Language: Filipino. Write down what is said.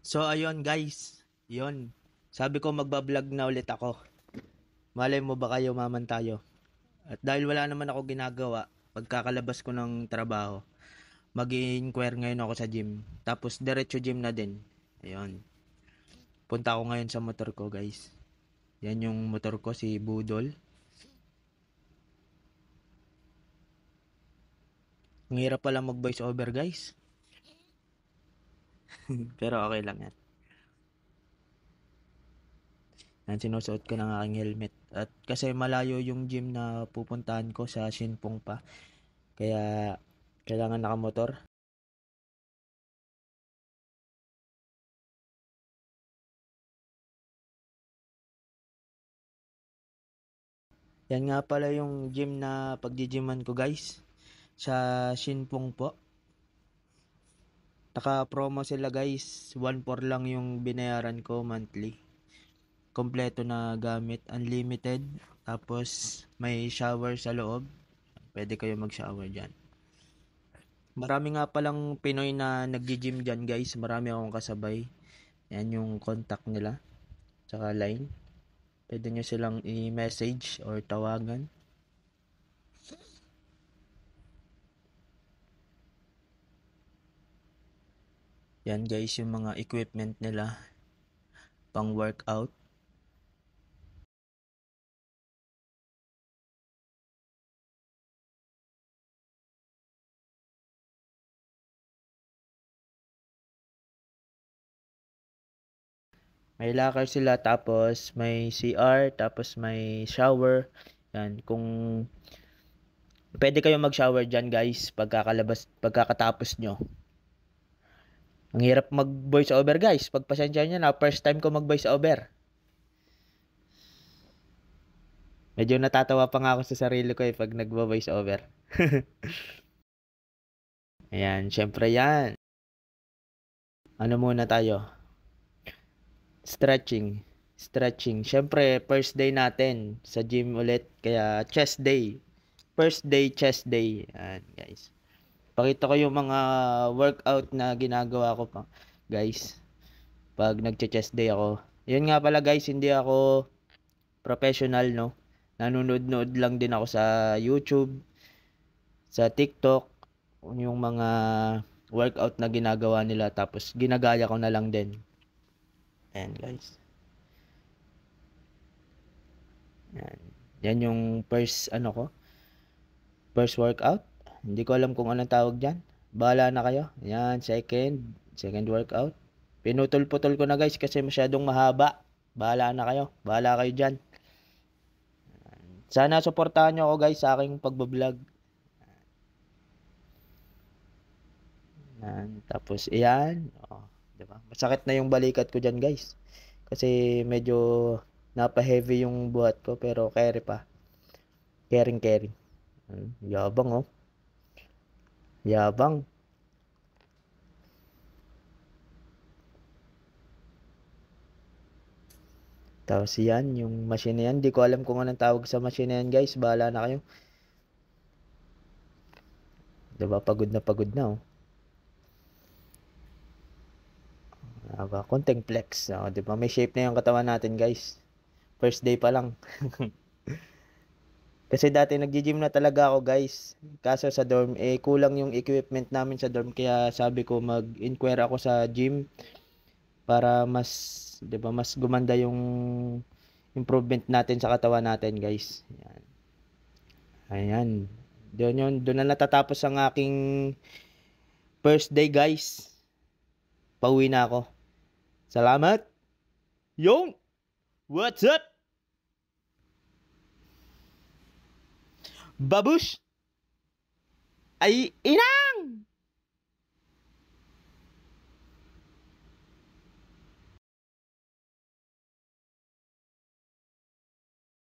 So ayun guys, yun. Sabi ko magbablog na ulit ako. Malay mo ba kayo maman tayo. At dahil wala naman ako ginagawa, pagkakalabas ko ng trabaho, mag-i-inquire ngayon ako sa gym. Tapos diretso gym na din. Ayun. Punta ako ngayon sa motor ko guys. Yan yung motor ko, si Budol. Ang hirap pala mag voice over guys. Pero okay lang yan. Yan, sinusuot ko ng aking helmet. At kasi malayo yung gym na pupuntahan ko sa Shinpong pa. Kaya kailangan nakamotor. Yan nga pala yung gym na pagjijiman ko guys. Sa Shinpong po. Naka-promo sila guys. 1.4 lang yung binayaran ko monthly. Kompleto na gamit. Unlimited. Tapos may shower sa loob. Pwede kayo mag-shower dyan. Marami nga palang Pinoy na nag-gym dyan guys. Marami akong kasabay. Yan yung contact nila. Tsaka line. Pwede nyo silang i-message or tawagan. Yan guys yung mga equipment nila. Pang workout. May locker sila, tapos may CR, tapos may shower. Yan, kung pwede kayo mag-shower dyan guys, pagkakatapos nyo. Ang hirap mag-voice over guys, pagpasensya nyo na, first time ko mag-voice over. Medyo natatawa pa nga ako sa sarili ko pag nag-voice over. Ayan, syempre yan. Ano muna tayo? Stretching. Syempre, first day natin sa gym ulit. Kaya, chest day. First day, chest day. Ayan, guys. Pakita ko yung mga workout na ginagawa ko pa, guys. Pag nagche-chest day ako. Yun nga pala, guys, hindi ako professional, no? Nanonood-nood lang din ako sa YouTube, sa TikTok, yung mga workout na ginagawa nila. Tapos, ginagaya ko na lang din. Ayan guys. Yan yung first first workout. Hindi ko alam kung anong tawag diyan. Bahala na kayo. Yan, second workout. Pinutol-putol ko na guys kasi masyadong mahaba. Bahala na kayo. Bahala kayo diyan. Sana suportahan niyo ako guys sa aking pagbo-vlog. Yan, tapos iyan, diba? Masakit na yung balikat ko diyan guys. Kasi medyo napa-heavy yung buhat ko pero carry pa. Caring. Yabang oh. Yabang. Tapos yan, yung machine na yan. Di ko alam kung anong tawag sa machine na yan guys. Bahala na kayo. Diba? Pagod na oh. Konting flex. Diba? May shape na yung katawan natin guys. First day pa lang. Kasi dati nagji-gym na talaga ako guys. Kaso sa dorm, kulang yung equipment namin sa dorm. Kaya sabi ko mag-inquire ako sa gym. Para mas, diba, mas gumanda yung improvement natin sa katawan natin guys. Yan. Ayan. Doon na natatapos ang aking first day guys. Pauwi na ako. Salamat. Yung! What's up? Babush! Ay, ina!